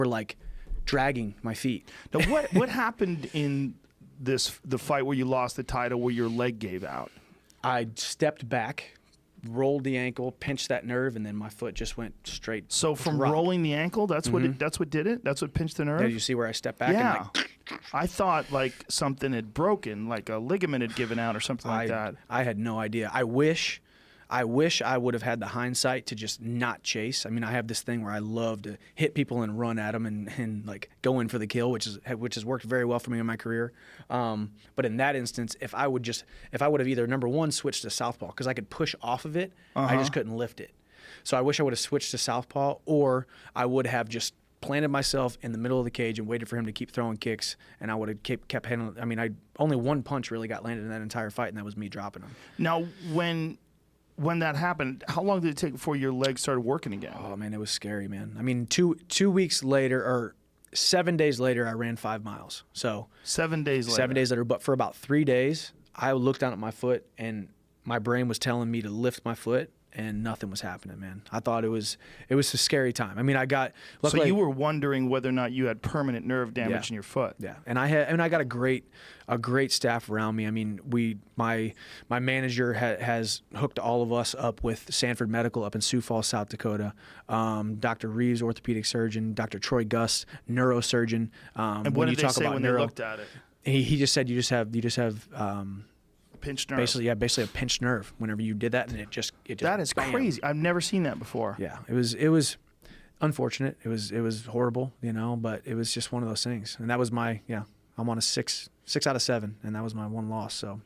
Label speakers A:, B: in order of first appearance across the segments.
A: were like dragging my feet.
B: Now, what happened in the fight where you lost the title, where your leg gave out?
A: I stepped back, rolled the ankle, pinched that nerve, and then my foot just went straight.
B: So from rolling the ankle, that's what did it? That's what pinched the nerve?
A: Yeah, you see where I stepped back?
B: Yeah.
A: And
B: I thought like something had broken, like a ligament had given out or something like that.
A: I had no idea. I wish I would have had the hindsight to just not chase. I mean, I have this thing where I love to hit people and run at them and like go in for the kill, which has worked very well for me in my career. But in that instance, if I would have either, number one, switched to southpaw, because I could push off of it, I just couldn't lift it. So I wish I would have switched to southpaw, or I would have just planted myself in the middle of the cage and waited for him to keep throwing kicks, and I would have kept handling. I mean, only one punch really got landed in that entire fight, and that was me dropping him.
B: Now, when that happened, how long did it take before your legs started working again?
A: Oh man, it was scary, man. I mean, two weeks later, or 7 days later, I ran 5 miles. So
B: 7 days later.
A: 7 days later, but for about 3 days, I looked down at my foot, and my brain was telling me to lift my foot, and nothing was happening, man. I thought it was a scary time. I mean, luckily,
B: so you were wondering whether or not you had permanent nerve damage in your foot.
A: Yeah, and I got a great staff around me. I mean, my manager has hooked all of us up with Sanford Medical up in Sioux Falls, South Dakota. Dr. Reeves, orthopedic surgeon. Dr. Troy Gus, neurosurgeon.
B: And what did they say when they looked at it?
A: He just said you just have
B: pinched nerve.
A: Basically a pinched nerve. Whenever you did that, and it just
B: that is
A: bam.
B: crazy. I've never seen that before.
A: Yeah, it was unfortunate. It was horrible, you know, but it was just one of those things. And that was I'm on a 6 out of 7, and that was my one loss. So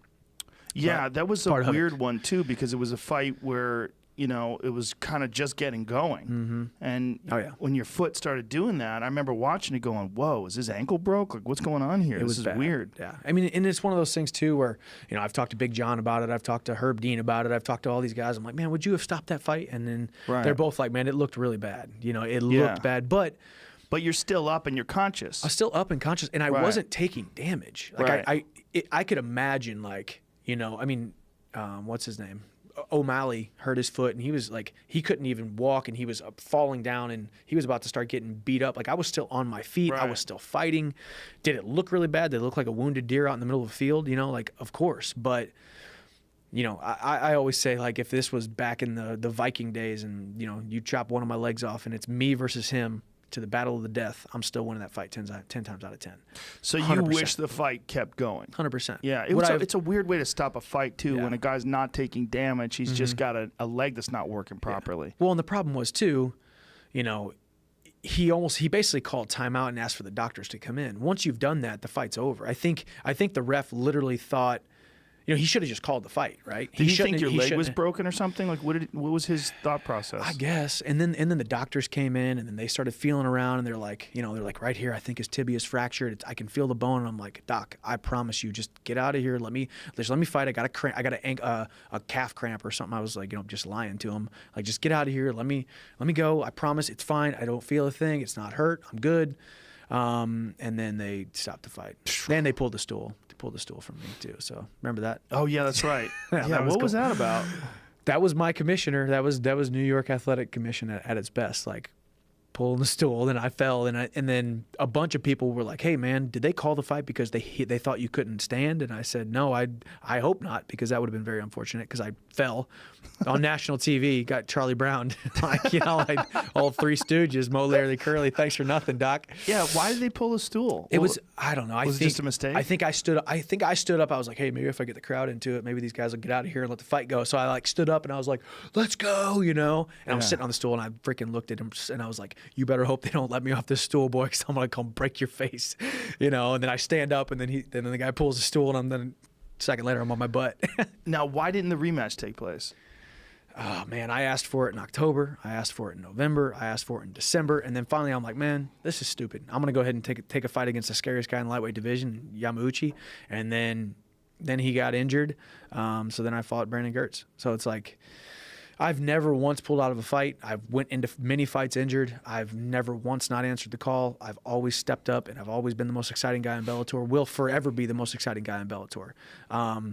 B: yeah, that was a weird one too, because it was a fight where, you know, it was kind of just getting going. And when your foot started doing that, I remember watching it going, whoa, is his ankle broke? Like, what's going on here? This is weird.
A: Yeah. I mean, and it's one of those things too where, you know, I've talked to Big John about it. I've talked to Herb Dean about it. I've talked to all these guys. I'm like, man, would you have stopped that fight? And then they're both like, man, it looked really bad. You know, it looked bad. But
B: you're still up and you're conscious.
A: I was still up and conscious, and I wasn't taking damage. Like I could imagine, like, you know, I mean, what's his name? O'Malley hurt his foot, and he was like, he couldn't even walk, and he was falling down, and he was about to start getting beat up. Like, I was still on my feet. I was still fighting. Did it look really bad? Did it look like a wounded deer out in the middle of a field? You know, like, of course. But, you know, I always say, like, if this was back in the Viking days and, you know, you chop one of my legs off and it's me versus him to the battle of the death, I'm still winning that fight 10 times out of 10.
B: So 100%. You wish the fight kept going?
A: 100%.
B: Yeah, it's a weird way to stop a fight too, when a guy's not taking damage. He's just got a leg that's not working properly.
A: Yeah. Well, and the problem was too, you know, he basically called timeout and asked for the doctors to come in. Once you've done that, the fight's over. I think the ref literally thought, you know, he should have just called the fight, right?
B: Did you think your leg was broken or something? Like, what was his thought process?
A: I guess. And then the doctors came in, and then they started feeling around, and they're like, right here, I think his tibia is fractured. I can feel the bone. And I'm like, Doc, I promise you, just get out of here. Let me fight. I got a calf cramp or something. I was like, you know, just lying to him. Like, just get out of here. Let me go. I promise it's fine. I don't feel a thing. It's not hurt. I'm good. And then they stopped the fight. Then they pulled the stool. Pulled the stool from me too. So remember that?
B: Oh yeah, that's right. What was that about?
A: That was my commissioner. That was New York Athletic Commission at its best. Like, pulling the stool, and I fell, and then a bunch of people were like, "Hey man, did they call the fight because they thought you couldn't stand?" And I said, "No, I hope not, because that would have been very unfortunate, because I fell on national TV, got Charlie Brown, like, you know, like all Three Stooges, Mo, Larry, Curly, thanks for nothing, Doc."
B: Yeah, why did they pull the stool?
A: It was, I don't know.
B: Was it just a mistake?
A: I think I stood up. I was like, hey, maybe if I get the crowd into it, maybe these guys will get out of here and let the fight go. So I like stood up and I was like, let's go, you know. And I was sitting on the stool, and I freaking looked at him, and I was like, you better hope they don't let me off this stool, boy, because I'm gonna come break your face, you know. And then I stand up, and then the guy pulls the stool, and then a second later I'm on my butt.
B: Now, why didn't the rematch take place?
A: Oh man, I asked for it in October, I asked for it in November, I asked for it in December, and then finally I'm like, man, this is stupid. I'm gonna go ahead and take a fight against the scariest guy in the lightweight division, Yamauchi, and then he got injured, so then I fought Brandon Gertz. So it's like, I've never once pulled out of a fight. I've went into many fights injured. I've never once not answered the call. I've always stepped up, and I've always been the most exciting guy in Bellator. Will forever be the most exciting guy in Bellator.